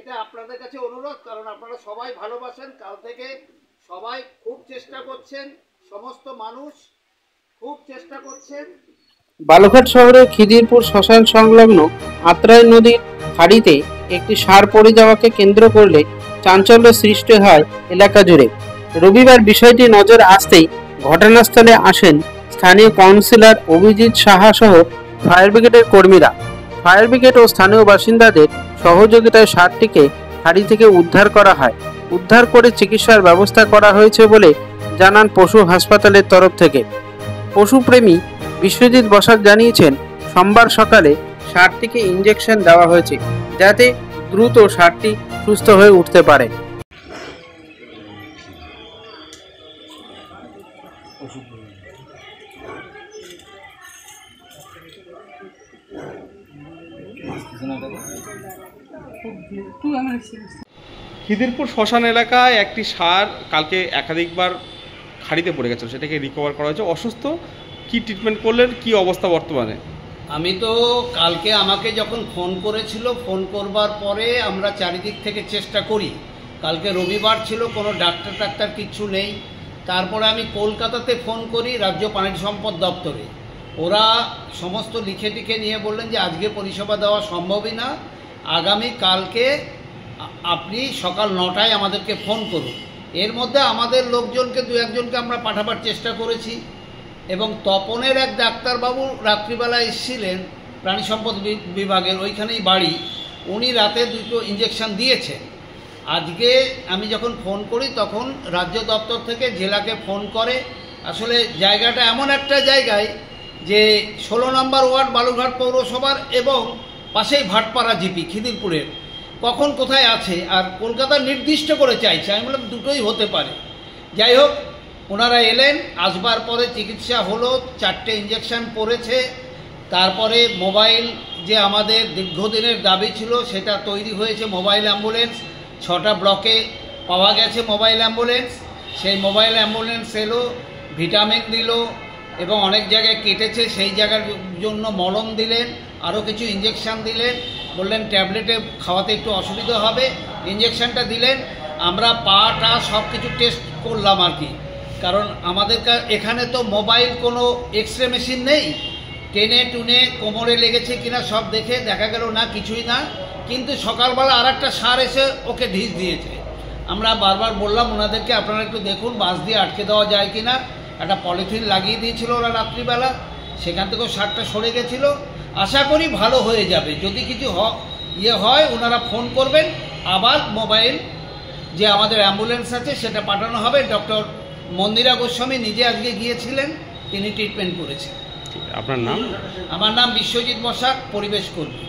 এটা আপনাদের কাছে অনুরোধ, কারণ আপনারা সবাই ভালোবাসেন। কাল থেকে সবাই খুব চেষ্টা করছেন, সমস্ত মানুষ খুব চেষ্টা করছেন। বালুঘাট শহরের খিদিরপুর শ্মশান সংলগ্ন আত্রাই নদীর খাড়িতে একটি সার পড়ে যাওয়াকে কেন্দ্র করলে চাঞ্চল্য সৃষ্টি হয় এলাকা জুড়ে। রবিবার বিষয়টি নজরে আসতেই ঘটনাস্থলে আসেন স্থানীয় কাউন্সিলর অভিজিৎ সাহা সহ ফায়ার ব্রিগেডের কর্মীরা। ফায়ার ব্রিগেড ও স্থানীয় বাসিন্দাদের সহযোগিতায় সারটিকে খাড়ি থেকে উদ্ধার করা হয়। উদ্ধার করে চিকিৎসার ব্যবস্থা করা হয়েছে বলে জানান পশু হাসপাতালের তরফ থেকে। পশুপ্রেমী বিশ্বজিৎ বসাক জানিয়েছেন, সোমবার সকালে ষাঁড়টিকে ইঞ্জেকশন দেওয়া হয়েছে যাতে দ্রুত ষাঁড়টি সুস্থ হয়ে উঠতে পারে। খিদিরপুর শ্মশান এলাকায় একটি ষাঁড় কালকে একাধিকবার খাড়িতে পড়ে গেছিল, সেটাকে রিকভার করা হয়েছে। অসুস্থ, কি ট্রিটমেন্ট করলেন, কি অবস্থা বর্তমানে? আমি তো কালকে আমাকে যখন ফোন করেছিল, ফোন করবার পরে আমরা চারিদিক থেকে চেষ্টা করি। কালকে রবিবার ছিল, কোনো ডাক্তার কিচ্ছু নেই। তারপরে আমি কলকাতাতে ফোন করি রাজ্য প্রাণী সম্পদ দপ্তরে। ওরা সমস্ত লিখে টিখে নিয়ে বললেন যে আজকে পরিষেবা দেওয়া সম্ভবই না, আগামী কালকে আপনি সকাল 9টায় আমাদেরকে ফোন করুন। এর মধ্যে আমাদের লোকজনকে দু একজনকে আমরা পাঠাবার চেষ্টা করেছি, এবং তপনের এক ডাক্তারবাবু রাত্রিবেলায় এসেছিলেন প্রাণী সম্পদ বিভাগের, ওইখানেই বাড়ি। উনি রাতে 2টো ইঞ্জেকশন দিয়েছেন। আজকে আমি যখন ফোন করি তখন রাজ্য দপ্তর থেকে জেলাকে ফোন করে। আসলে জায়গাটা এমন একটা জায়গায় যে 16 নম্বর ওয়ার্ড বালুঘাট পৌরসভার, এবং পাশেই ভাটপাড়া জিপি খিদিরপুরের, কখন কোথায় আছে আর কলকাতা নির্দিষ্ট করে চাইছে। আমি বললাম দুটোই হতে পারে। যাই হোক, ওনারা এলেন, আসবার পরে চিকিৎসা হলো, 4টে ইঞ্জেকশন পড়েছে। তারপরে মোবাইল, যে আমাদের দীর্ঘদিনের দাবি ছিল, সেটা তৈরি হয়েছে মোবাইল অ্যাম্বুলেন্স। 6টা ব্লকে পাওয়া গেছে মোবাইল অ্যাম্বুলেন্স। সেই মোবাইল অ্যাম্বুলেন্স এলো, ভিটামিন দিল, এবং অনেক জায়গায় কেটেছে সেই জায়গার জন্য মলম দিলেন, আরও কিছু ইঞ্জেকশন দিলেন। বললেন ট্যাবলেটে খাওয়াতে একটু অসুবিধা হবে, ইঞ্জেকশনটা দিলেন। আমরা পাটা সব কিছু টেস্ট করলাম আর কি, কারণ আমাদের এখানে তো মোবাইল কোনো এক্সরে মেশিন নেই। টেনে টুনে কোমরে লেগেছে কিনা সব দেখে দেখা গেল না, কিছুই না। কিন্তু সকালবেলা আর একটা ষাঁড় এসে ওকে ঢিস দিয়েছে। আমরা বারবার বললাম ওনাদেরকে, আপনারা একটু দেখুন বাঁশ দিয়ে আটকে দেওয়া যায় কিনা। একটা পলিথিন লাগিয়ে দিয়েছিল ওরা রাত্রিবেলা, সেখান থেকেও ষাঁড়টা সরে গেছিলো। আশা করি ভালো হয়ে যাবে। যদি কিছু হয় ওনারা ফোন করবেন, আবার মোবাইল যে আমাদের অ্যাম্বুলেন্স আছে সেটা পাঠানো হবে। ডক্টর মন্দিরা গোস্বামী নিজে আজকে গিয়েছিলেন, তিনি ট্রিটমেন্ট করেছেন। আপনার নাম? আমার নাম বিশ্বজিৎ বসাক, পরিবেশ কর্মী।